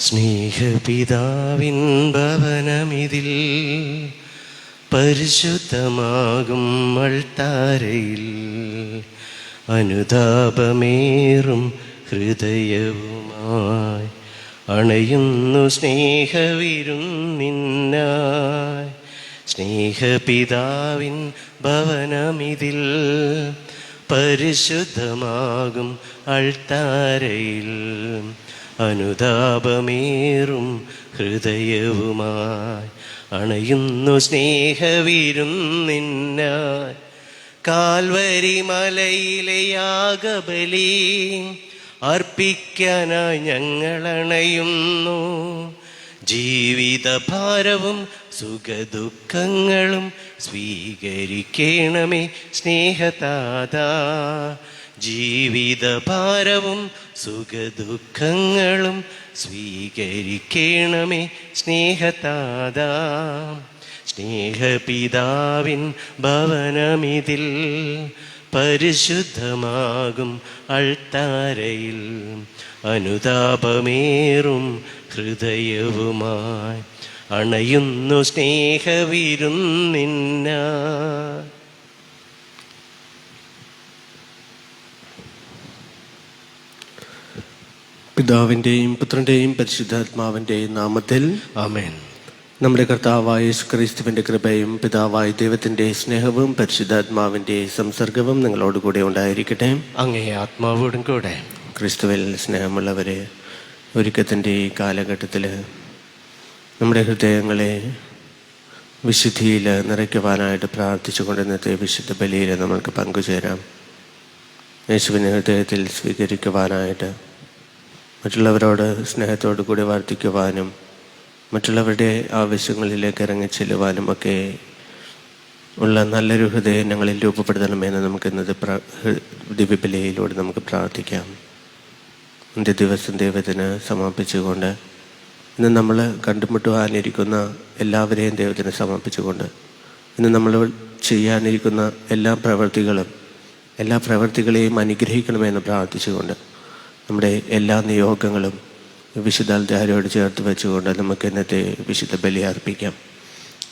സ്നേഹപിതാവിൻ ഭവനമിതിൽ പരിശുദ്ധമാകും അൾത്താരയിൽ അനുതാപമേറും ഹൃദയവുമായി അണയുന്നു സ്നേഹവിരുന്നിനായി. സ്നേഹപിതാവിൻ ഭവനമിതിൽ പരിശുദ്ധമാകും അൾത്താരയിൽ അനുതാപമേറും ഹൃദയവുമായി അണയുന്നു സ്നേഹവിരുന്നിനായി. കാൽവരി മലയിലെ യാഗബലി അർപ്പിക്കാനായി ഞങ്ങളണയുന്നു. ജീവിതഭാരവും സുഖദുഃഖങ്ങളും സ്വീകരിക്കണമേ സ്നേഹതാതാ. ജീവിതഭാരവും സുഖദുഃഖങ്ങളും സ്വീകരിക്കണമേ സ്നേഹതാതാ. സ്നേഹപിതാവിൻ ഭവനമിതിൽ പരിശുദ്ധമാകും അൾത്താരയിൽ അനുതാപമേറും ഹൃദയവുമായി അണയുന്നു സ്നേഹവിരുന്നിനായി. പിതാവിൻ്റെയും പുത്രൻ്റെയും പരിശുദ്ധാത്മാവിൻ്റെയും നാമത്തിൽ ആമേൻ. നമ്മുടെ കർത്താവായ യേശുക്രിസ്തുവിൻ്റെ കൃപയും പിതാവായ ദൈവത്തിൻ്റെ സ്നേഹവും പരിശുദ്ധാത്മാവിൻ്റെ സംസർഗവും നിങ്ങളോടുകൂടെ ഉണ്ടായിരിക്കട്ടെ. അങ്ങേ ആത്മാവോടും കൂടെ. ക്രിസ്തുവിൽ സ്നേഹമുള്ളവരെ, ഒരുക്കത്തിൻ്റെ ഈ കാലഘട്ടത്തിൽ നമ്മുടെ ഹൃദയങ്ങളെ വിശുദ്ധിയിൽ നിറയ്ക്കുവാനായിട്ട് പ്രാർത്ഥിച്ചുകൊണ്ട് ഇന്നത്തെ വിശുദ്ധ ബലിയിൽ നമ്മൾക്ക് പങ്കുചേരാം. യേശുവിനെ ഹൃദയത്തിൽ സ്വീകരിക്കുവാനായിട്ട്, മറ്റുള്ളവരോട് സ്നേഹത്തോടു കൂടി വർദ്ധിക്കുവാനും മറ്റുള്ളവരുടെ ആവശ്യങ്ങളിലേക്ക് ഇറങ്ങിച്ചെല്ലുവാനും ഒക്കെ ഉള്ള നല്ലൊരു ഹൃദയം ഞങ്ങളിൽ രൂപപ്പെടുത്തണമെന്ന് നമുക്ക് ഇന്നത്തെ ദിവ്യബലിയിലൂടെ നമുക്ക് പ്രാർത്ഥിക്കാം. ഇന്നത്തെ ദിവസം ദൈവത്തിന് സമർപ്പിച്ചുകൊണ്ട്, ഇന്ന് നമ്മൾ കണ്ടുമുട്ടുവാനിരിക്കുന്ന എല്ലാവരെയും ദൈവത്തിന് സമർപ്പിച്ചുകൊണ്ട്, ഇന്ന് നമ്മൾ ചെയ്യാനിരിക്കുന്ന എല്ലാ പ്രവൃത്തികളെയും അനുഗ്രഹിക്കണമെന്ന് പ്രാർത്ഥിച്ചുകൊണ്ട്, നമ്മുടെ എല്ലാ നിയോഗങ്ങളും വിശുദ്ധ അൽത്താരയോട് ചേർത്ത് വെച്ചുകൊണ്ട് നമുക്ക് ഇന്നത്തെ വിശുദ്ധ ബലി അർപ്പിക്കാം.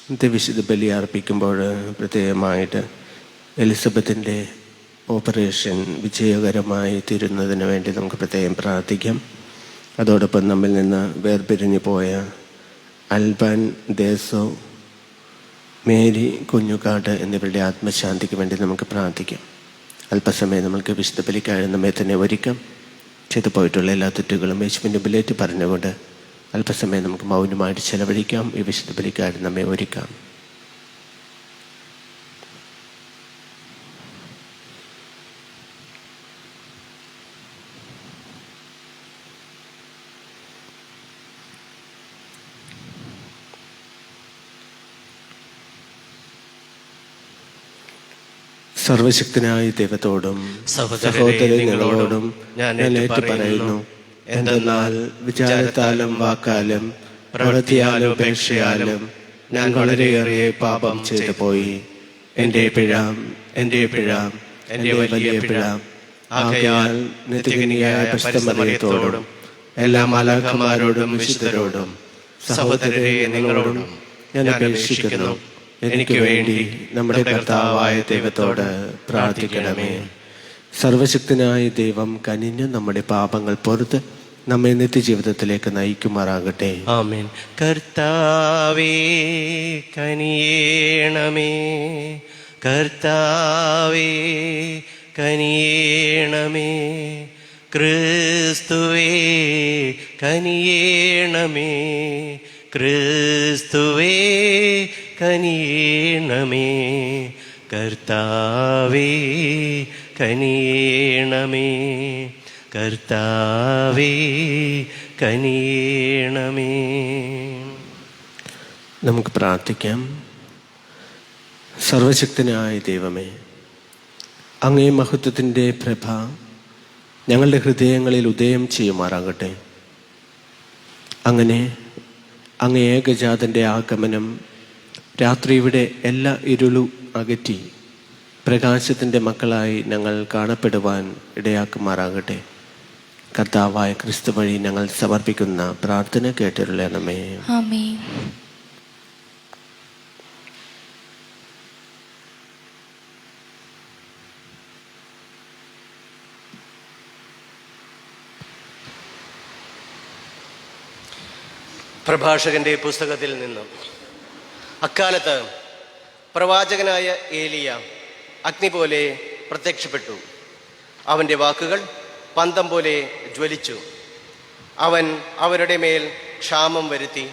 ഇന്നത്തെ വിശുദ്ധ ബലി അർപ്പിക്കുമ്പോൾ പ്രത്യേകമായിട്ട് എലിസബത്തിൻ്റെ ഓപ്പറേഷൻ വിജയകരമായി തീരുന്നതിന് വേണ്ടി നമുക്ക് പ്രത്യേകം പ്രാർത്ഥിക്കാം. അതോടൊപ്പം നമ്മിൽ നിന്ന് വേർപിരിഞ്ഞു പോയ അൽബാൻ ദേശോ, മേരി കുഞ്ഞുകാട് എന്നിവരുടെ ആത്മശാന്തിക്ക് വേണ്ടി നമുക്ക് പ്രാർത്ഥിക്കാം. അല്പസമയം നമുക്ക് വിശുദ്ധ ബലിക്കായി നമ്മെ തന്നെ ഒരുക്കാം. ചെയ്തു പോയിട്ടുള്ള എല്ലാ തെറ്റുകളും യേശുവിൻ്റെ ബലിയേറ്റ് പറഞ്ഞുകൊണ്ട് അല്പസമയം നമുക്ക് മൗനമായിട്ട് ചെലവഴിക്കാം. ഈ വിശുദ്ധ ബലിക്കായി നമ്മെ ഒരുക്കാം. സർവശക്തനായ ദൈവത്തോടും സഹോദരങ്ങളോടും ഞാൻ ഏറ്റു പറയുന്നു, എന്തെന്നാൽ വിചാരത്താലും വാക്കാലും പ്രവൃത്തിയാലും ഉപേക്ഷയാലും ഞാൻ വളരെയേറെ പാപം ചെയ്തു പോയി. എൻ്റെ പിഴ, എൻ്റെ വലിയ പിഴ. ആകയാൽ നിത്യകന്യയായ പരിശുദ്ധമറിയത്തോടും എല്ലാ മാലാഖമാരോടും വിശുദ്ധരോടും സഹോദരരെ നിങ്ങളോടും ഞാൻ അപേക്ഷിക്കുന്നു, എനിക്ക് വേണ്ടി നമ്മുടെ കർത്താവായ ദൈവത്തോട് പ്രാർത്ഥിക്കണമേ. സർവശക്തനായ ദൈവം കനിഞ്ഞ് നമ്മുടെ പാപങ്ങൾ പൊറുത്ത് നമ്മെ നിത്യജീവിതത്തിലേക്ക് നയിക്കുമാറാകട്ടെ. ആമേൻ. കർത്താവേ കനിയേണമേ, കർത്താവേ കനിയേണമേ, ക്രിസ്തുവേ കനിയേണമേ, ക്രിസ്തുവേ കനിയേണമേ, കർത്താവേ കനിയേണമേ, കർത്താവേ കനിയേണമേ. നമുക്ക് പ്രാർത്ഥിക്കാം. സർവശക്തനായ ദൈവമേ, അങ്ങേ മഹത്വത്തിൻ്റെ പ്രഭ ഞങ്ങളുടെ ഹൃദയങ്ങളിൽ ഉദയം ചെയ്യുമാറാകട്ടെ. അങ്ങനെ അങ്ങേ ഏകജാതൻ്റെ ആഗമനം രാത്രിയുടെ എല്ലാ ഇരുളും അകറ്റി പ്രകാശത്തിൻ്റെ മക്കളായി ഞങ്ങൾ കാണപ്പെടുവാൻ ഇടയാക്കുമാറാകട്ടെ. കർത്താവായ ക്രിസ്തു വഴി ഞങ്ങൾ സമർപ്പിക്കുന്ന പ്രാർത്ഥന കേട്ടരുളണമേ. ആമേൻ. പ്രഭാഷകന്റെ പുസ്തകത്തിൽ നിന്നും. അക്കാലത്ത് പ്രവാചകനായ ഏലിയ അഗ്നി പോലെ പ്രത്യക്ഷപ്പെട്ടു. അവൻ്റെ വാക്കുകൾ പന്തം പോലെ ജ്വലിച്ചു. അവൻ അവരുടെ മേൽ ക്ഷാമം വരുത്തി.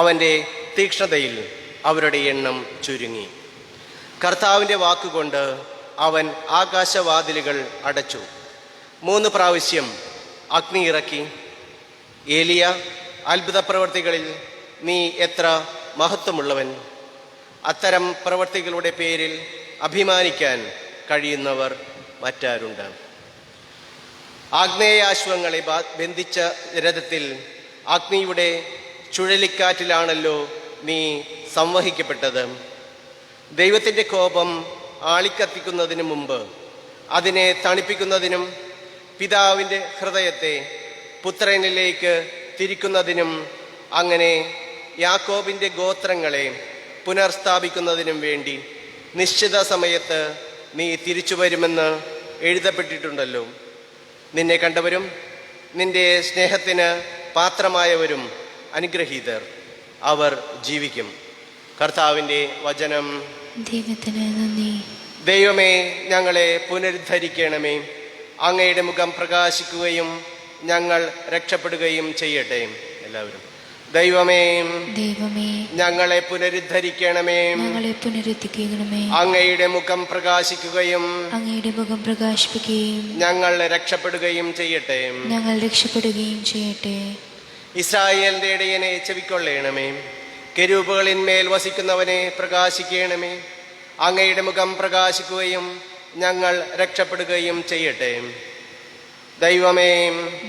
അവൻ്റെ തീക്ഷ്ണതയിൽ അവരുടെ എണ്ണം ചുരുങ്ങി. കർത്താവിൻ്റെ വാക്കുകൊണ്ട് അവൻ ആകാശവാതിലുകൾ അടച്ചു. 3 പ്രാവശ്യം അഗ്നി ഇറക്കി. ഏലിയ, അത്ഭുത പ്രവർത്തികളിൽ നീ എത്ര മഹത്വമുള്ളവൻ! അത്തരം പ്രവർത്തികളുടെ പേരിൽ അഭിമാനിക്കാൻ കഴിയുന്നവർ മറ്റാരുണ്ട്? ആഗ്നേയാശ്വങ്ങളെ ബന്ധിച്ച രഥത്തിൽ അഗ്നിയുടെ ചുഴലിക്കാറ്റിലാണല്ലോ നീ സംവഹിക്കപ്പെട്ടത്. ദൈവത്തിൻ്റെ കോപം ആളിക്കത്തിക്കുന്നതിന് മുമ്പ് അതിനെ തണുപ്പിക്കുന്നതിനും പിതാവിൻ്റെ ഹൃദയത്തെ പുത്രനിലേക്ക് തിരിക്കുന്നതിനും അങ്ങനെ യാക്കോബിൻ്റെ ഗോത്രങ്ങളെ പുനർസ്ഥാപിക്കുന്നതിനും വേണ്ടി നിശ്ചിത സമയത്ത് നീ തിരിച്ചു വരുമെന്ന് എഴുതപ്പെട്ടിട്ടുണ്ടല്ലോ. നിന്നെ കണ്ടവരും നിന്റെ സ്നേഹത്തിന് പാത്രമായവരും അനുഗ്രഹീതർ. അവർ ജീവിക്കും. കർത്താവിൻ്റെ വചനം. ദൈവത്തിന് നന്ദി. ദൈവമേ, ഞങ്ങളെ പുനരുദ്ധരിക്കണമേ. അങ്ങയുടെ മുഖം പ്രകാശിക്കുകയും ഞങ്ങൾ രക്ഷപ്പെടുകയും ചെയ്യട്ടെ. എല്ലാവരും. ദൈവമേ, ദൈവമേ, ഞങ്ങളെ പുനരുദ്ധരിക്കണമേ. ഞങ്ങളെ പുനരുദ്ധരിക്കണമേ. അങ്ങയുടെ മുഖം പ്രകാശിക്കുകയും അങ്ങയുടെ മുഖം പ്രകാശിപ്പിക്കുകയും ഞങ്ങൾ രക്ഷപ്പെടുകയും ചെയ്യട്ടെ. ഞങ്ങൾ രക്ഷപ്പെടുകയും ചെയ്യട്ടെ. ഇസ്രായേലിന്റെ ഇടയനെ ചെവിക്കൊള്ളണമേ. കെരൂബുകളിന്മേൽ വസിക്കുന്നവനെ പ്രകാശിക്കണമേ. അങ്ങയുടെ മുഖം പ്രകാശിക്കുകയും ഞങ്ങൾ രക്ഷപ്പെടുകയും ചെയ്യട്ടെ. ദൈവമേ,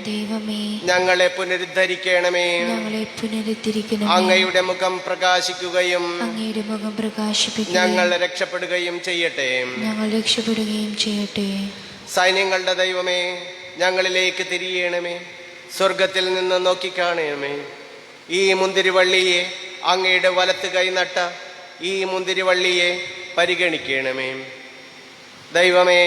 ദൈവമേ, ഞങ്ങളെ പുനരുദ്ധരിക്കണമേ. ഞങ്ങളെ പുനരുദ്ധരിക്കണമേ. അങ്ങയുടെ മുഖം പ്രകാശിക്കുകയും അങ്ങയുടെ മുഖം പ്രകാശിപ്പിക്കുകയും ഞങ്ങൾ രക്ഷപ്പെടുകയും ചെയ്യട്ടെ. ഞങ്ങൾ രക്ഷപ്പെടുകയും ചെയ്യട്ടെ. സൈന്യങ്ങളുടെ ദൈവമേ, ഞങ്ങളിലേക്ക് തിരിയണമേ. സ്വർഗത്തിൽ നിന്ന് നോക്കിക്കാണണമേ. ഈ മുന്തിരിവള്ളിയെ, അങ്ങയുടെ വലത്ത് കൈ നട്ട ഈ മുന്തിരിവള്ളിയെ പരിഗണിക്കണമേ. ദൈവമേ,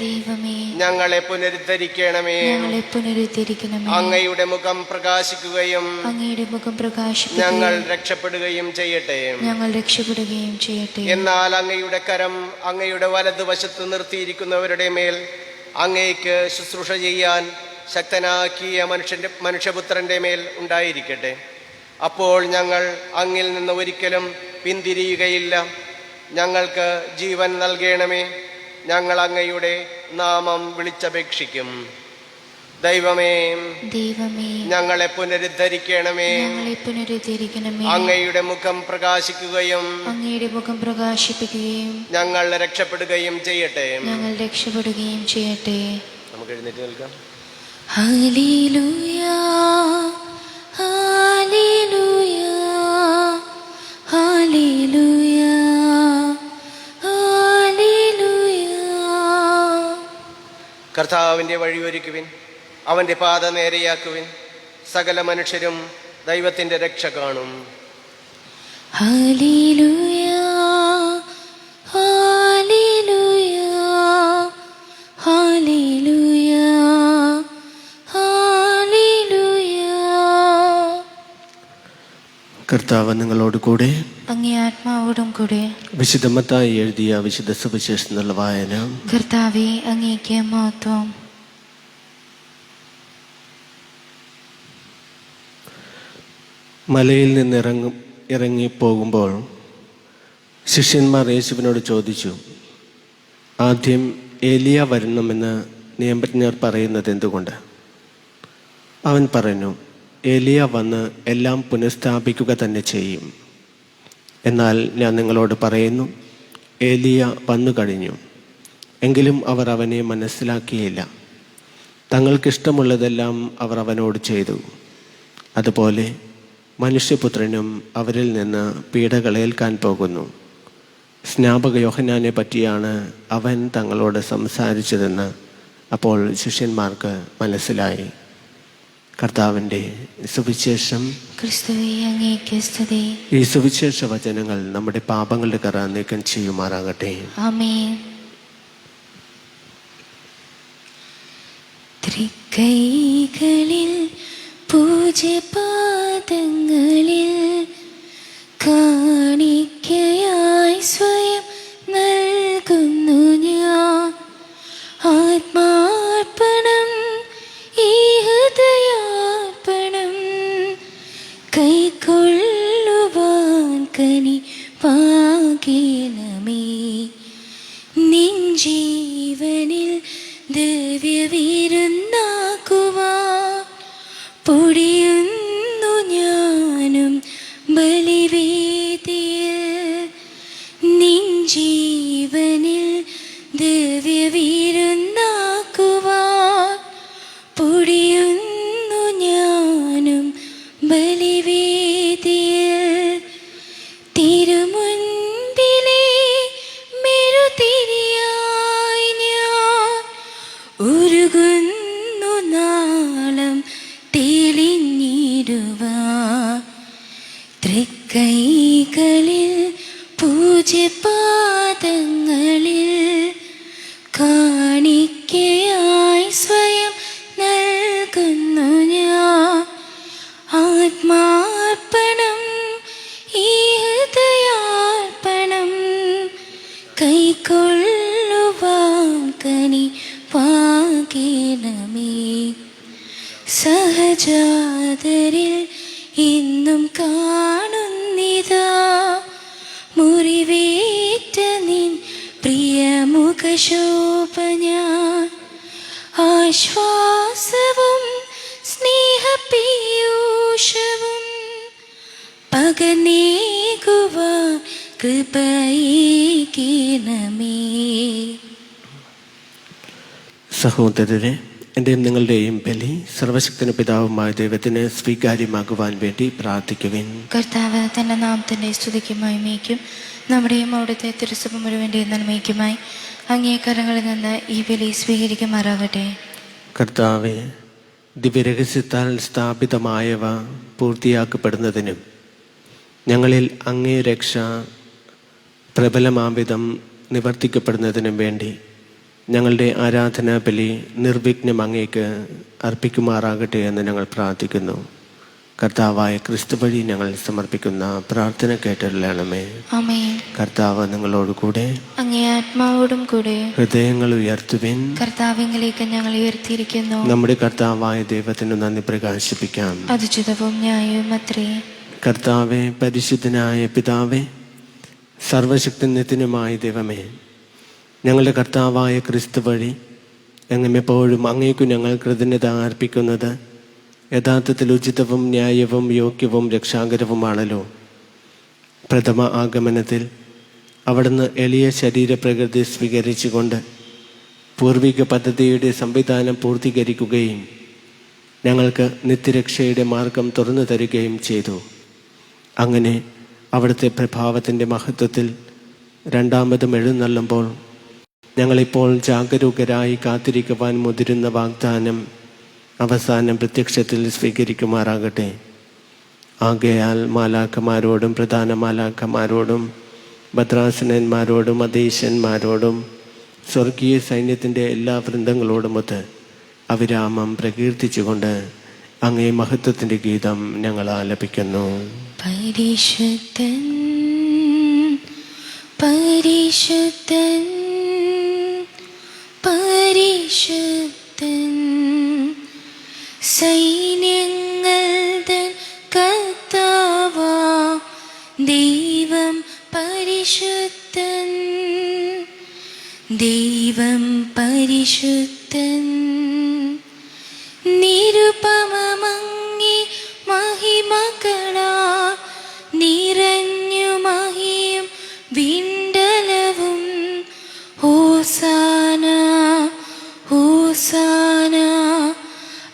ദൈവമേ, ഞങ്ങളെ പുനരുദ്ധരിക്കണമേ. ഞങ്ങളെ പുനരുദ്ധരിക്കണമേ. അങ്ങയുടെ മുഖം പ്രകാശിക്കുകയും അങ്ങയുടെ മുഖം പ്രകാശിപ്പിക്കുകയും ഞങ്ങൾ രക്ഷപ്പെടുകയും ചെയ്യട്ടെ. ഞങ്ങൾ രക്ഷപ്പെടുകയും ചെയ്യട്ടെ. എന്നാൽ അങ്ങയുടെ കരം അങ്ങയുടെ വലതുവശത്ത് നിർത്തിയിരിക്കുന്നവരുടെ മേൽ അങ്ങേക്ക് ശുശ്രൂഷ ചെയ്യാൻ ശക്തനാക്കിയ മനുഷ്യപുത്രന്റെ മേൽ ഉണ്ടായിരിക്കട്ടെ. അപ്പോൾ ഞങ്ങൾ അങ്ങിൽ നിന്ന് ഒരിക്കലും പിന്തിരിയുകയില്ല. ഞങ്ങൾക്ക് ജീവൻ നൽകണമേ. ഞങ്ങൾ അങ്ങയുടെ നാമം വിളിച്ചപേക്ഷിക്കും. ദൈവമേ, ദൈവമേ, ഞങ്ങളെ പുനരുദ്ധരിക്കണമേ. ഞങ്ങളെ പുനരുദ്ധരിക്കണമേ. അങ്ങയുടെ മുഖം പ്രകാശിക്കുകയും അങ്ങയുടെ മുഖം പ്രകാശിപ്പിക്കുകയും ഞങ്ങൾ രക്ഷപ്പെടുകയും ചെയ്യട്ടെ. ഞങ്ങൾ രക്ഷപ്പെടുകയും ചെയ്യട്ടെ. നമുക്ക് എഴുന്നേറ്റ് നിൽക്കാം. Hallelujah, hallelujah, hallelujah, hallelujah. കർത്താവിൻ്റെ വഴിയൊരുക്കുവിൻ, അവൻ്റെ പാത നേരെയാക്കുവിൻ. സകല മനുഷ്യരും ദൈവത്തിൻ്റെ രക്ഷ കാണും. Hallelujah, hallelujah, hallelujah, hallelujah. കർത്താവ് നിങ്ങളോട് കൂടെ. അങ്ങേ ആത്മാവോടും കൂടെ. വിശുദ്ധ മത്തായി എഴുതിയ വിശുദ്ധ സുവിശേഷം എന്നുള്ള വായന. കർത്താവേ, അങ്ങേക്ക് മഹത്വം. മലയിൽ നിന്ന് ഇറങ്ങിപ്പോകുമ്പോൾ ശിഷ്യന്മാർ യേശുവിനോട് ചോദിച്ചു, ആദ്യം ഏലിയ വരണമെന്ന് നിയമജ്ഞർ പറയുന്നത് എന്തുകൊണ്ട്? അവൻ പറഞ്ഞു, ഏലിയ വന്ന് എല്ലാം പുനഃസ്ഥാപിക്കുക തന്നെ ചെയ്യും. എന്നാൽ ഞാൻ നിങ്ങളോട് പറയുന്നു, ഏലിയ വന്നു കഴിഞ്ഞു, എങ്കിലും അവർ അവനെ മനസ്സിലാക്കിയില്ല. തങ്ങൾക്കിഷ്ടമുള്ളതെല്ലാം അവർ അവനോട് ചെയ്തു. അതുപോലെ മനുഷ്യപുത്രനും അവരിൽ നിന്ന് പീഡകളേൽക്കാൻ പോകുന്നു. സ്നാപക യോഹന്നാനെ പറ്റിയാണ് അവൻ തങ്ങളോട് സംസാരിച്ചതെന്ന് അപ്പോൾ ശിഷ്യന്മാർക്ക് മനസ്സിലായി. കർത്താവിൻ്റെ സുവിശേഷം. ക്രിസ്തുവേ അങ്ങേക്ക് സ്തുതി. ഈ സുവിശേഷ വചനങ്ങൾ നമ്മുടെ പാപങ്ങളുടെ കറ നീക്കം ചെയ്യുമാറാകട്ടെ. ആമേൻ. തൃക്കൈകളിൽ പൂജ്യപാദങ്ങളിൽ കാണിക്കയായി സ്വയം നൽകുന്നു ഞാൻ. ആത്മാർപ്പണം, ഈ ഹൃദയാർപ്പണം കൈക്കൊള്ളുവാൻ കനി പാകേണമേ. നിൻ ജീവനിൽ ദിവ്യവിരുന്നാക്കുവാൻ പൊടിയുന്നു ഞാനും ബലിവേദിയിൽ. നിൻ ജീവനിൽ ദിവ്യവിരുന്നാക്കുവാൻ പൊടിയുന്നു ഞാനും ബലിവേദിയിൽ. തിരുമുൻപിലെ മെഴുതിരിയായി ഞാൻ ഉരുകുന്നു നാളം തെളിഞ്ഞിടുവാൻ. തൃക്കൈകളിൽ പൂജ്യപാദങ്ങളിൽ കാണിക്കയായി സ്വയം നൽകുന്നു ഞാൻ. ആത്മാർപ്പണം, ഈ ഹൃദയാർപ്പണം കൈക്കൊള്ളുവാൻ കനി പാകേണമേ. സഹജാതരിൽ ഇന്നും കാണുന്നിതാ മുറിവേറ്റ നിൻ പ്രിയമുഖശോഭ ഞാൻ. ആശ്വാസവും സ്നേഹപീയൂഷവും പകർന്നേകുവാൻ കൃപയേകണമേ. സഹോദരരെ, എൻ്റെയും നിങ്ങളുടെയും ബലി സർവശക്തനും പിതാവുമായ ദൈവത്തിന് സ്വീകാര്യമാകുവാൻ വേണ്ടി പ്രാർത്ഥിക്കുവിൻ. കർത്താവ് തന്റെ നാമത്തിന്റെ സ്തുതിക്കും മഹിമയ്ക്കും നമ്മുടെയും അവിടുത്തെ തിരുസഭ മുഴുവൻ്റെയും നന്മയ്ക്കുമായി അങ്ങേ കരങ്ങളിൽ നിന്ന് ഈ ബലി സ്വീകരിക്കുമാറാകട്ടെ. കർത്താവെ, ദിവ്യരഹസ്യത്താൽ സ്ഥാപിതമായവ പൂർത്തിയാക്കപ്പെടുന്നതിനും ഞങ്ങളിൽ അങ്ങേ രക്ഷ പ്രബലമാംവിധം നിവർത്തിക്കപ്പെടുന്നതിനും വേണ്ടി ഞങ്ങളുടെ ആരാധനാ ബലി നിർവിഘ്നം അങ്ങേക്ക് അർപ്പിക്കുമാറാകട്ടെ എന്ന് ഞങ്ങൾ പ്രാർത്ഥിക്കുന്നു. കർത്താവായ ക്രിസ്തു വഴി ഞങ്ങൾ സമർപ്പിക്കുന്ന പ്രാർത്ഥന കേട്ടറിയണമേ. ആമേൻ. കർത്താവ് നിങ്ങളോടുകൂടെ, അങ്ങേ ആത്മാവോടും കൂടെ. ഹൃദയങ്ങൾ ഉയർത്തുവിൻ. കർത്താവിലേക്ക് ഞങ്ങൾ ഉയർത്തിയിരിക്കുന്നു. നമ്മുടെ കർത്താവായ ദൈവത്തിന് നന്ദി പ്രകാശിപ്പിക്കാം. അത് ഉചിതവും ന്യായവും അത്രേ. കർത്താവെ, പരിശുദ്ധനായ പിതാവേ, സർവശക്തന്യത്തിനുമായ ദൈവമേ, ഞങ്ങളുടെ കർത്താവായ ക്രിസ്തു വഴി എങ്ങുമെപ്പോഴും അങ്ങേക്കു ഞങ്ങൾ കൃതജ്ഞത അർപ്പിക്കുന്നത് യഥാർത്ഥത്തിൽ ഉചിതവും ന്യായവും യോഗ്യവും രക്ഷാകരവുമാണല്ലോ. പ്രഥമ ആഗമനത്തിൽ അവിടുന്ന് എളിയ ശരീരപ്രകൃതി സ്വീകരിച്ചുകൊണ്ട് പൂർവിക പദ്ധതിയുടെ സംവിധാനം പൂർത്തീകരിക്കുകയും ഞങ്ങൾക്ക് നിത്യരക്ഷയുടെ മാർഗം തുറന്നു തരികയും ചെയ്തു. അങ്ങനെ അവിടുത്തെ പ്രഭാവത്തിൻ്റെ മഹത്വത്തിൽ രണ്ടാമതും എഴുന്നള്ളുമ്പോൾ ഞങ്ങളിപ്പോൾ ജാഗരൂകരായി കാത്തിരിക്കുവാൻ മുതിരുന്ന വാഗ്ദാനം അവസാനം പ്രത്യക്ഷത്തിൽ സ്വീകരിക്കുമാറാകട്ടെ. ആകയാൽ മാലാഖമാരോടും പ്രധാന മാലാഖമാരോടും ഭദ്രാസനന്മാരോടും അധീശന്മാരോടും സ്വർഗീയ സൈന്യത്തിൻ്റെ എല്ലാ വൃന്ദങ്ങളോടുമൊത്ത് അവിരാമം പ്രകീർത്തിച്ചുകൊണ്ട് അങ്ങേ മഹത്വത്തിൻ്റെ ഗീതം ഞങ്ങൾ ആലപിക്കുന്നു. പരിശുദ്ധൻ പരിശുദ്ധൻ പരിശുദ്ധൻ സൈന്യങ്ങൾ തൻ കർത്താവാ ദൈവം പരിശുദ്ധൻ ദൈവം പരിശുദ്ധൻ നിരുപമമങ്ങി മഹിമകളാ നിറഞ്ഞു മഹിയും വിണ്ടലവും ഹോസാന ഹോസാന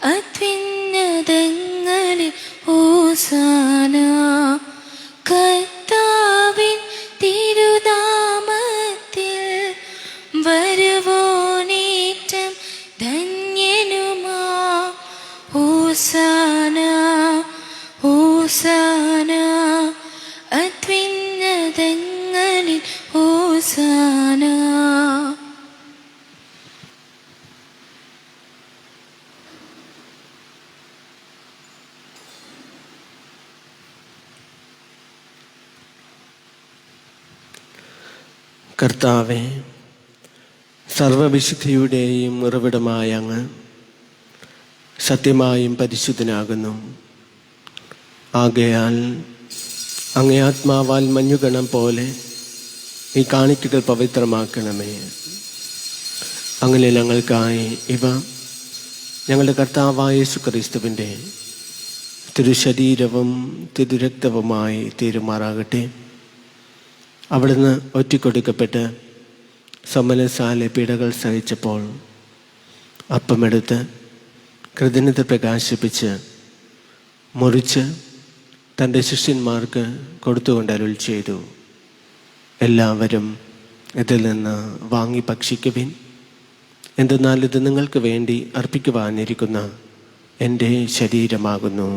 അത്യുന്നതങ്ങളിൽ ഹോസാന കർത്താവിൻ തിരുനാമത്തിൽ വരുവോനേറ്റം കർത്താവേ, സർവവിശുദ്ധിയുടെയും ഉറവിടമായ അങ്ങ് സത്യമായും പരിശുദ്ധനാകുന്നു. ആകയാൽ അങ്ങേ ആത്മാവാൽ മഞ്ഞുകണം പോലെ ഈ കാണിക്കകൾ പവിത്രമാക്കണമേ. അങ്ങനെ ഞങ്ങൾക്കായി ഇവ ഞങ്ങളുടെ കർത്താവായ യേശുക്രിസ്തുവിൻ്റെ തിരുശരീരവും തിരുരക്തവുമായി തീരുമാറാകട്ടെ. അവിടുന്ന് ഒറ്റിക്കൊടുക്കപ്പെട്ട് സമനസാലെ പീഡകൾ സഹിച്ചപ്പോൾ അപ്പമെടുത്ത് കൃതജ്ഞത പ്രകാശിപ്പിച്ച് മുറിച്ച് തൻ്റെ ശിഷ്യന്മാർക്ക് കൊടുത്തുകൊണ്ട് അരുൾ ചെയ്തു, എല്ലാവരും ഇതിൽ നിന്ന് വാങ്ങി ഭക്ഷിക്കുവിൻ. എന്തെന്നാൽ ഇത് നിങ്ങൾക്ക് വേണ്ടി അർപ്പിക്കുവാനിരിക്കുന്ന എൻ്റെ ശരീരമാകുന്നു.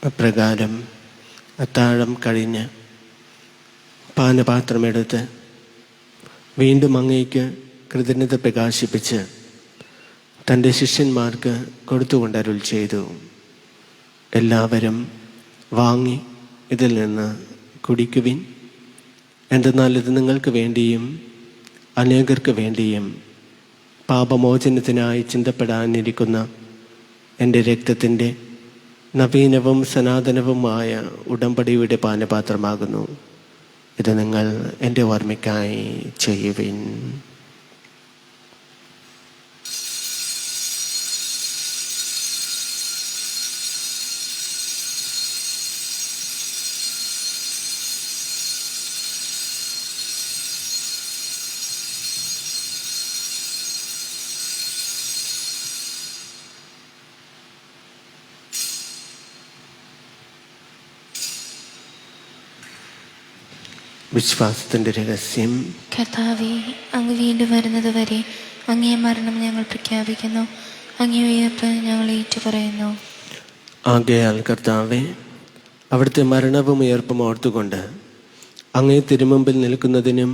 അപ്രകാരം അത്താഴം കഴിഞ്ഞ് പാനപാത്രമെടുത്ത് വീണ്ടും അങ്ങേക്ക് കൃതജ്ഞത പ്രകാശിപ്പിച്ച് തൻ്റെ ശിഷ്യന്മാർക്ക് കൊടുത്തുകൊണ്ട് അരുൾ ചെയ്തു, എല്ലാവരും വാങ്ങി ഇതിൽ നിന്ന് കുടിക്കുവിൻ. എന്തെന്നാൽ ഇത് നിങ്ങൾക്ക് വേണ്ടിയും അനേകർക്ക് വേണ്ടിയും പാപമോചനത്തിനായി ചിന്തപ്പെടാനിരിക്കുന്ന എൻ്റെ രക്തത്തിൻ്റെ നവീനവും സനാതനവുമായ ഉടമ്പടിയുടെ പാനപാത്രമാകുന്നു. ഇത് നിങ്ങൾ എൻ്റെ ഓർമ്മയ്ക്കായി ചെയ്യുവിൻ. വിശ്വാസത്തിൻ്റെ രഹസ്യം. കർത്താവേ, അങ്ങ് വീണ്ടും വരുന്നത് വരെ അങ്ങേ മരണം ഞങ്ങൾ പ്രഖ്യാപിക്കുന്നു, അങ്ങേ ഉയർപ്പ് ഞങ്ങൾ ഏറ്റുപറയുന്നു. ആകയാൽ കർത്താവേ, അവിടുത്തെ മരണവും ഉയർപ്പും ഓർത്തുകൊണ്ട് അങ്ങേ തിരുമുമ്പിൽ നിൽക്കുന്നതിനും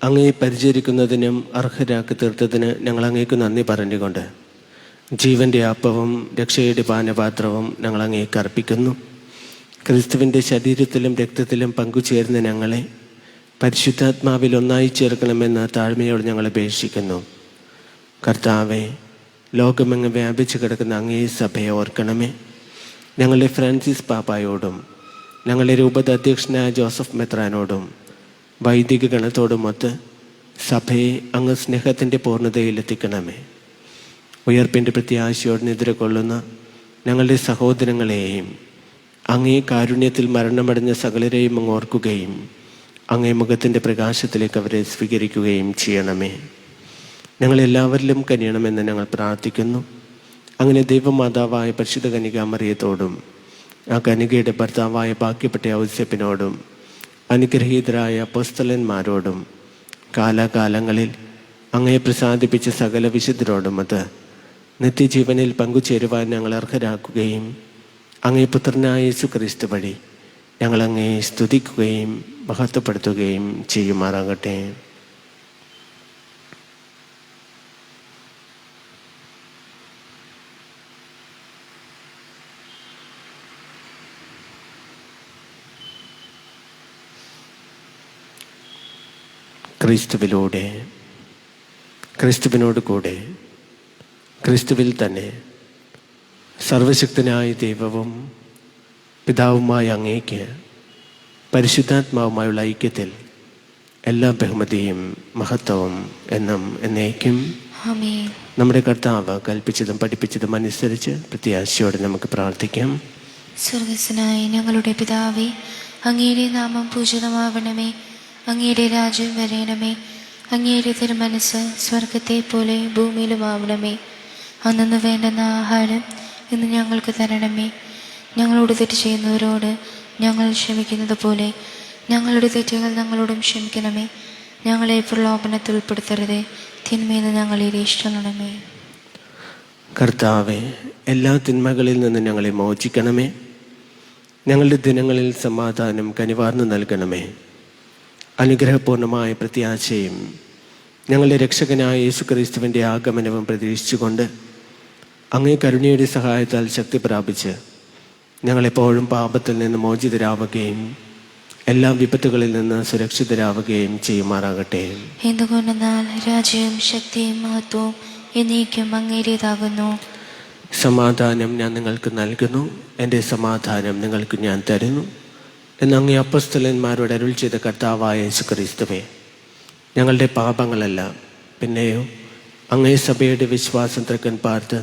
അങ്ങേ പരിചരിക്കുന്നതിനും അർഹരാക്കി തീർത്തതിന് ഞങ്ങൾ അങ്ങേക്ക് നന്ദി പറഞ്ഞുകൊണ്ട് ജീവൻ്റെ അപ്പവും രക്ഷയുടെ പാനപാത്രവും ഞങ്ങൾ അങ്ങേക്ക് അർപ്പിക്കുന്നു. ക്രിസ്തുവിൻ്റെ ശരീരത്തിലും രക്തത്തിലും പങ്കുചേർന്ന ഞങ്ങളെ പരിശുദ്ധാത്മാവിൽ ഒന്നായി ചേർക്കണമെന്ന് താഴ്മയോട് ഞങ്ങൾ അപേക്ഷിക്കുന്നു. കർത്താവെ, ലോകമെങ്ങ് വ്യാപിച്ചു കിടക്കുന്ന അങ്ങേ സഭയെ ഓർക്കണമേ. ഞങ്ങളുടെ ഫ്രാൻസിസ് പാപ്പായോടും ഞങ്ങളുടെ രൂപത അധ്യക്ഷനായ ജോസഫ് മെത്രാനോടും വൈദിക ഗണത്തോടുമൊത്ത് സഭയെ അങ്ങ് സ്നേഹത്തിൻ്റെ പൂർണ്ണതയിലെത്തിക്കണമേ. ഉയർപ്പിൻ്റെ പ്രത്യാശയോട് നിദ്രകൊള്ളുന്ന ഞങ്ങളുടെ സഹോദരങ്ങളെയും അങ്ങേ കാരുണ്യത്തിൽ മരണമടഞ്ഞ സകലരെയും അങ്ങ് ഓർക്കുകയും അങ്ങേ മുഖത്തിൻ്റെ പ്രകാശത്തിലേക്ക് അവരെ സ്വീകരിക്കുകയും ചെയ്യണമേ. ഞങ്ങളെല്ലാവരിലും കനിയണമെന്ന് ഞങ്ങൾ പ്രാർത്ഥിക്കുന്നു. അങ്ങനെ ദൈവമാതാവായ പരിശുദ്ധ കന്യകാമറിയത്തോടും ആ കന്യകയുടെ ഭർത്താവായ ഭാഗ്യപ്പെട്ട ഔസേപ്പിനോടും അനുഗ്രഹീതരായ അപ്പോസ്തലന്മാരോടും കാലാകാലങ്ങളിൽ അങ്ങയെ പ്രസാദിപ്പിച്ച സകല വിശുദ്ധരോടും അത് നിത്യജീവനിൽ പങ്കുചേരുവാൻ ഞങ്ങൾ അർഹരാക്കുകയും അങ്ങേ പുത്രനായ യേശുക്രിസ്തു വഴി ഞങ്ങൾ അങ്ങയെ സ്തുതിക്കുകയും മഹത്വപ്പെടുത്തുകയും ചെയ്യുമാറാകട്ടെ. ക്രിസ്തുവിലൂടെ, ക്രിസ്തുവിനോട് കൂടെ, ക്രിസ്തുവിൽ തന്നെ സർവശക്തനായ ദൈവവും പിതാവുമായ അങ്ങേക്ക് പരിശുദ്ധാത്മാവുമായുള്ള ഐക്യത്തിൽ എല്ലാ ബഹുമതിയും മഹത്വവും എന്നും എന്നേക്കും ആമേൻ. നമ്മുടെ കർത്താവ് കൽപ്പിച്ചതും പഠിപ്പിച്ചതും അനുസരിച്ച് പ്രത്യാശയോടെ നമുക്ക് പ്രാർത്ഥിക്കാം. സ്വർഗസ്വനായ ഞങ്ങളുടെ പിതാവേ, അങ്ങയുടെ നാമം പൂജിതമാവണമേ. അങ്ങയുടെ രാജ്യം വരയണമേ. അങ്ങയുടെ തിരുമനസ്സ് സ്വർഗത്തെ പോലെ ഭൂമിയിലുമാവണമേ. അന്നു വേണ്ടുന്ന ആഹാരം ഇന്ന് ഞങ്ങൾക്ക് തരണമേ. ഞങ്ങളോട് തെറ്റ് ചെയ്യുന്നവരോട് ഞങ്ങൾ ക്ഷമിക്കുന്നത് പോലെ ഞങ്ങളുടെ തെറ്റുകൾ ഞങ്ങളോടും ക്ഷമിക്കണമേ. ഞങ്ങളെ പ്രലോഭനത്തിൽ ഉൾപ്പെടുത്തരുതേ, തിന്മയിൽ നിന്ന് ഞങ്ങളെ രക്ഷിക്കണമേ. കർത്താവെ, എല്ലാ തിന്മകളിൽ നിന്ന് ഞങ്ങളെ മോചിക്കണമേ. ഞങ്ങളുടെ ദിനങ്ങളിൽ സമാധാനം കനിവാർന്നു നൽകണമേ. അനുഗ്രഹപൂർണമായ പ്രത്യാശയും ഞങ്ങളുടെ രക്ഷകനായ യേശുക്രിസ്തുവിൻ്റെ ആഗമനവും പ്രതീക്ഷിച്ചുകൊണ്ട് അങ്ങേ കരുണയുടെ സഹായത്താൽ ശക്തി പ്രാപിച്ച് ഞങ്ങളെപ്പോഴും പാപത്തിൽ നിന്ന് മോചിതരാവുകയും എല്ലാ വിപത്തുകളിൽ നിന്ന് സുരക്ഷിതരാവുകയും ചെയ്യുമാറാകട്ടെ. എന്തുകൊണ്ടെന്നാൽ രാജ്യവും ശക്തിയും മഹത്വവും എന്നേക്കും അങ്ങേരേതാകുന്നു. സമാധാനം ഞാൻ നിങ്ങൾക്ക് നൽകുന്നു, എൻ്റെ സമാധാനം നിങ്ങൾക്ക് ഞാൻ തരുന്നു എന്ന് അങ്ങേ അപ്പസ്തലന്മാരോട് അരുൾ ചെയ്ത കർത്താവായ യേശുക്രിസ്തുവേ, ഞങ്ങളുടെ പാപങ്ങളല്ല പിന്നെയോ അങ്ങേ സഭയുടെ വിശ്വാസം തൃക്കൻ പാർത്ത്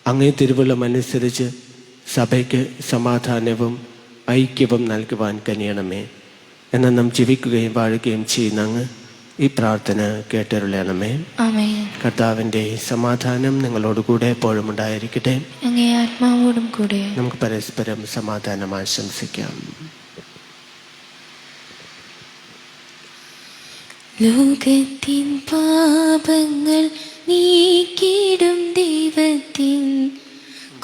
അങ്ങേ തിരുവുള്ളം അനുസരിച്ച് സഭയ്ക്ക് സമാധാനവും ഐക്യവും നൽകുവാൻ കനിയണമേ. എന്നാൽ നാം ജീവിക്കുകയും വാഴുകയും ചെയ്യുന്ന അങ്ങ് ഈ പ്രാർത്ഥന കേട്ടരുളണമേ. ആമേൻ. കർത്താവിൻ്റെ സമാധാനം നിങ്ങളോടുകൂടെ എപ്പോഴും ഉണ്ടായിരിക്കട്ടെ. അങ്ങേ ആത്മാവോടും കൂടെ. നമുക്ക് പരസ്പരം സമാധാനം ആശംസിക്കാം. ലോകത്തിൻ പാപങ്ങൾ നീക്കിടും ദൈവത്തിൻ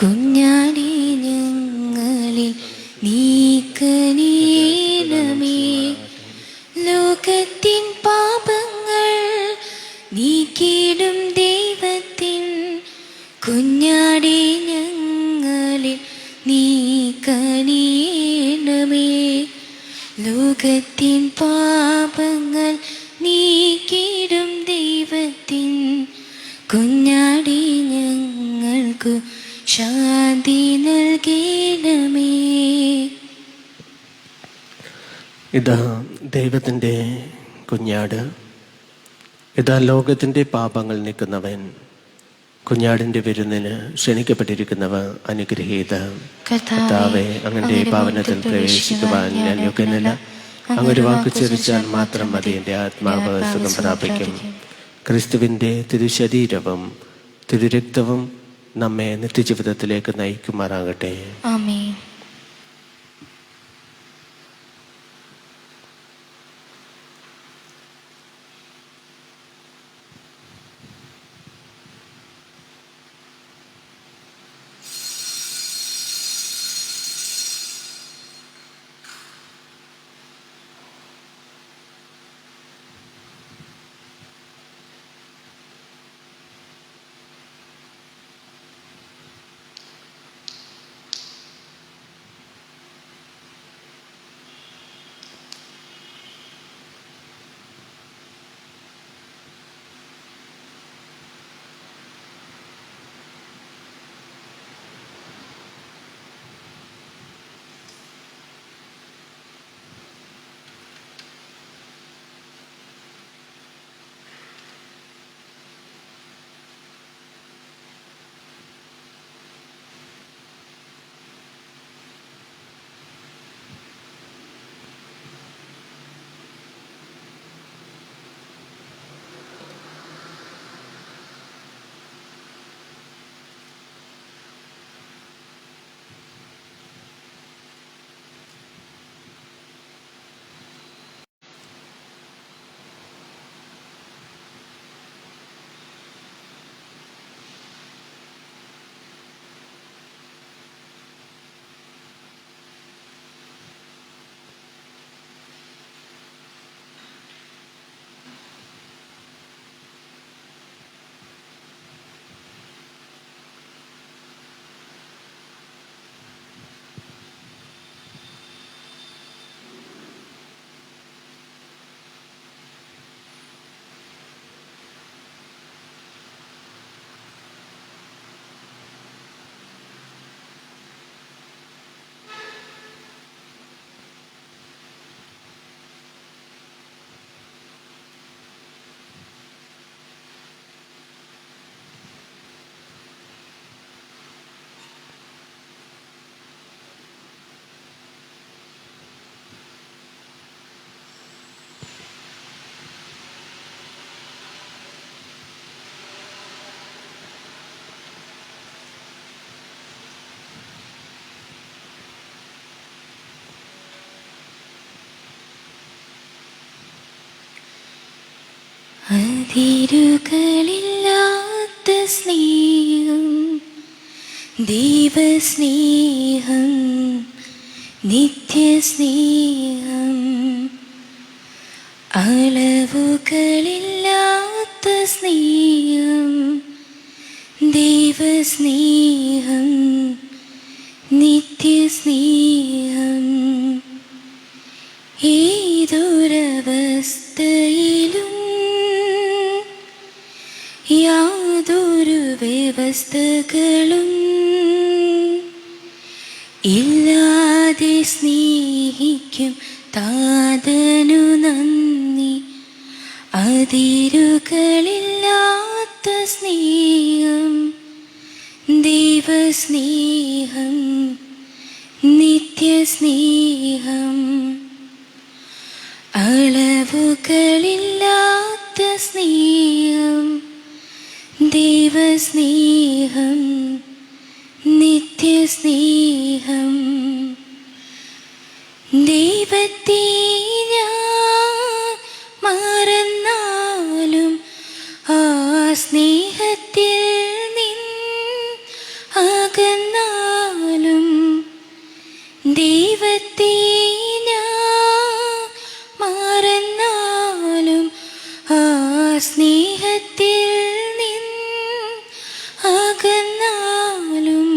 കുഞ്ഞാടി ഞങ്ങളിൽ നീക്കണമേ. ലോകത്തിൻ പാപങ്ങൾ നീക്കിടും ദൈവത്തിൻ കുഞ്ഞാടി ഞങ്ങളിൽ നീക്കണമേ. ലോകത്തിൻ പാപങ്ങൾ നീക്കിടും ദൈവത്തിൻ കുഞ്ഞാടി ഞങ്ങൾക്കു ശാന്തി നൽകണമേ. ഇതാ ദൈവത്തിൻ്റെ കുഞ്ഞാട്, ഇതാ ലോകത്തിൻ്റെ പാപങ്ങൾ നീക്കുന്നവൻ. കുഞ്ഞാടിൻ്റെ വിരുന്നിന് ക്ഷണിക്കപ്പെട്ടിരിക്കുന്നവ അനുഗ്രഹീത. കർത്താവേ, അങ്ങൻ്റെ ഭവനത്തിൽ പ്രവേശിക്കുവാൻ ഞാൻ യോഗ്യനല്ല. അങ്ങൊരു വാക്ക് ചൊരിച്ചാൽ മാത്രം മതി, എൻ്റെ ആത്മാവ് സുഖം പ്രാപിക്കും. ക്രിസ്തുവിൻ്റെ തിരുശരീരവും തിരുരക്തവും നമ്മെ നിത്യജീവിതത്തിലേക്ക് നയിക്കുമാറാകട്ടെ. ആമേൻ. അതിരുകളില്ലാത്ത സ്നേഹം, ദൈവസ്നേഹം, നിത്യസ്നേഹം. അളവുകളില്ലാത്ത സ്നേഹം, ദൈവസ്നേഹം, നിത്യസ്നേഹം. ഏതൊരവസ്ഥയിലും യാതൊരു വ്യവസ്ഥകളും ഇല്ലാതെ സ്നേഹിക്കും താതനു നന്ദി. അതിരുകളില്ലാത്ത സ്നേഹം, ദൈവസ്നേഹം, നിത്യസ്നേഹം. അളവുകളില്ലാത്ത സ്നേഹം, ദൈവസ്നേഹം, നിത്യസ്നേഹം. ദൈവത്തെ ഞാൻ മറന്നാലും ആ സ്നേഹത്തിൽ അകന്നാലും, ദൈവത്തെ ഞാൻ മറന്നാലും ആ സ്നേഹത്തിൽ അകന്നാലും,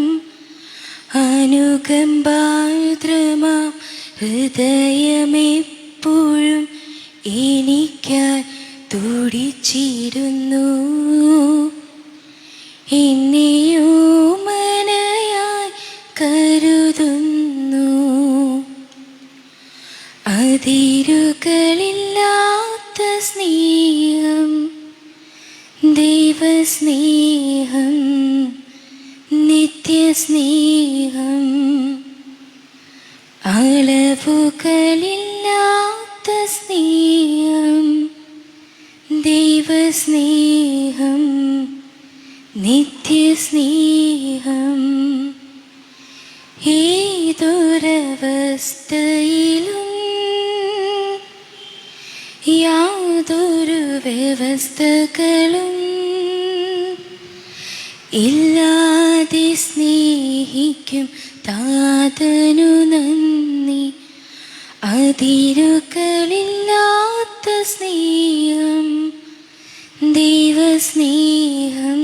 അനുകമ്പാർദ്രമാം ഹൃദയമെപ്പോഴും എനിക്കായി തുടിച്ചിരുന്നു. എന്നെയോ മനയായി കരുതുന്നു. അതിരുകളില്ലാത്ത സ്നേഹം, ദൈവസ്നേഹം, നിത്യസ്നേഹം. അളവുകളില്ലാത്ത സ്നേഹം, ദൈവസ്നേഹം, നിത്യസ്നേഹം. ഏതൊരവസ്ഥയിലും യാതൊരു വ്യവസ്ഥകളും ഇല്ലാതെ സ്നേഹിക്കും താതനു നന്ദി. അതിരുകളില്ലാത്ത സ്നേഹം, ദൈവസ്നേഹം,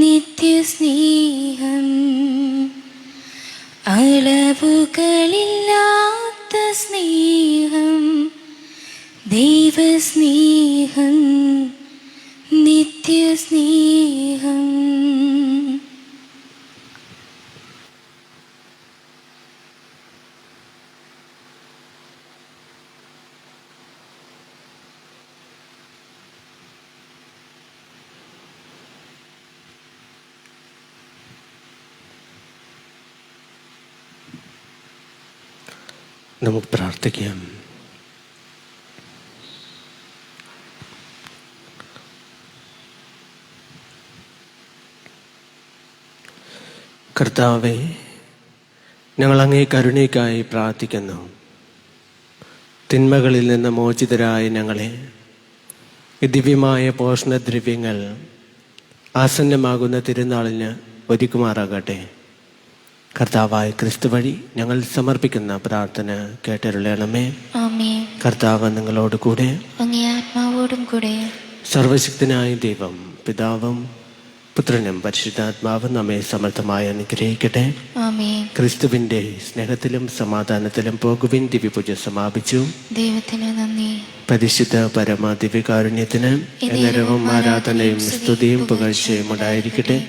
നിത്യസ്നേഹം. അളവുകളില്ലാത്ത സ്നേഹം, ദൈവസ്നേഹം, നിത്യസ്നേഹം. നമുക്ക് പ്രാർത്ഥിക്കാം. കർത്താവേ, ഞങ്ങൾ അങ്ങേ കരുണയ്ക്കായി പ്രാർത്ഥിക്കുന്നു. തിന്മകളിൽ നിന്ന് മോചിതരായ ഞങ്ങളെ ഈ ദിവ്യമായ പോഷണദ്രവ്യങ്ങൾ ആസന്നമാകുന്ന തിരുനാളിന് ഒരുക്കുമാറാകട്ടെ. കർത്താവായ ക്രിസ്തു വഴി ഞങ്ങൾ സമർപ്പിക്കുന്ന പ്രാർത്ഥന കേട്ടരുളണമേ. ആമേൻ. കർത്താവ് നിങ്ങളോട് കൂടെ, അങ്ങേ ആത്മാവോടും കൂടെ. സർവശക്തനായ ദൈവം പിതാവും പുത്രനും പരിശുദ്ധാത്മാവും നമ്മെ സമർത്ഥമായി അനുഗ്രഹിക്കട്ടെ. ആമേൻ. ക്രിസ്തുവിന്റെ സ്നേഹത്തിലും സമാധാനത്തിലും പോകുവിൻ. ദിവ്യപൂജ സമാപിച്ചു. ദൈവത്തിന് നന്ദി. പരിശുദ്ധ പരമ ദിവ്യകാരുണ്യത്തിന് എന്നേരവും ആരാധനയും സ്തുതിയും പുകഴ്ചയും ഉണ്ടായിരിക്കട്ടെ.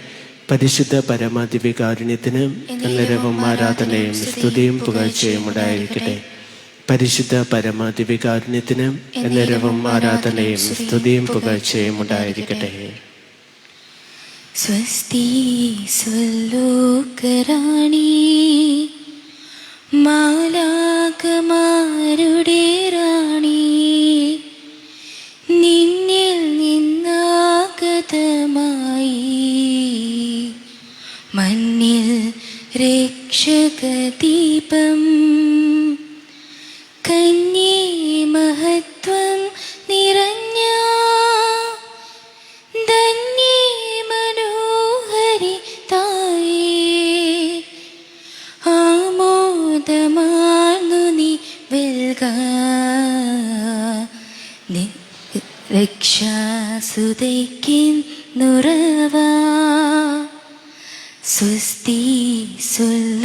പരിശുദ്ധ പരമ ദിവ്യകാരുണ്യത്തിന് എന്നേരവും ആരാധനയും സ്തുതിയും പുകഴ്ചയും ഉണ്ടായിരിക്കട്ടെ. പരിശുദ്ധ പരമ ദിവ്യകാരുണ്യത്തിന് എന്നേരവും ആരാധനയും സ്തുതിയും പുകഴ്ചയും ഉണ്ടായിരിക്കട്ടെ. സ്വസ്തി സ്വലോകറാണി, മാലാഖമാരുടെ റാണി, നിന്നിൽ നിന്നാഗതമായി മണ്ണിൽ രക്ഷകദീപം, കന്യേ മഹത്വം നിറഞ്ഞ സ്തുതിക്കുന്നുറവാ സ്വസ്തി സുല്ലൂകറാണി